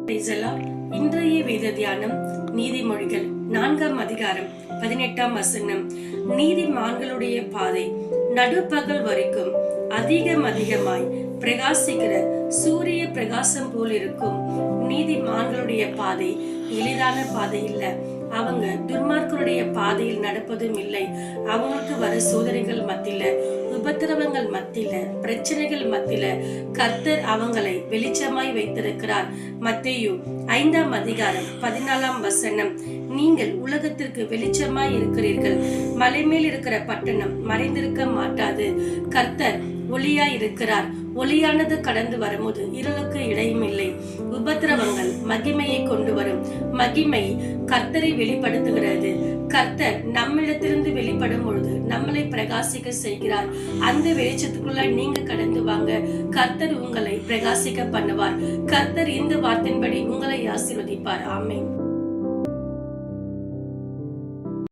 இன்றைய வேத தியானம் நீதிமொழிகள் 4ஆம் அதிகாரம் 18ஆம் வசனம். நீதிமான்களுடைய பாதை நடுப்பகல் வரைக்கும் அதிகமாய் பிரகாசிக்கிற சூரிய பிரகாசம் போல் இருக்கும். நீதிமான்களுடைய பாதை எளிதான பாதை இல்ல. அவங்க துன்மார்க்கருடைய பாதையில் நடப்பதும் இல்லை. அவங்களுக்கு வர சோதனைகள் மத்தியில, உபத்திரவங்கள் மத்தியில, பிரச்சனைகள் மத்தியில கர்த்தர் அவங்களை வெளிச்சமாய் வைத்திருக்கிறார். மத்தேயு 5ஆம் அதிகாரம் 14ஆம் வசனம். நீங்கள் உலகத்திற்கு வெளிச்சமாய் இருக்கிறீர்கள். மலை மேல் இருக்கிற பட்டணம் மறைந்திருக்க மாட்டாது. கர்த்தர் ஒளியாய் இருக்கிறார். ஒளியானது கடந்து வரும்போது இருளுக்கு இடையும் இல்லை. உபத்திரவங்கள் மகிமையை கொண்டு வரும். மகிமை கர்த்தரை வெளிப்படுத்துகிறது. கர்த்தர் நம்மிடத்திலிருந்து வெளிப்படும் பொழுது நம்மளை பிரகாசிக்க செய்கிறார். அந்த வெளிச்சத்துக்குள்ள நீங்க கடந்து வாங்க. கர்த்தர் உங்களை பிரகாசிக்க பண்ணுவார். கர்த்தர் இந்த வார்த்தையின்படி உங்களை ஆசீர்வதிப்பார். ஆமென்.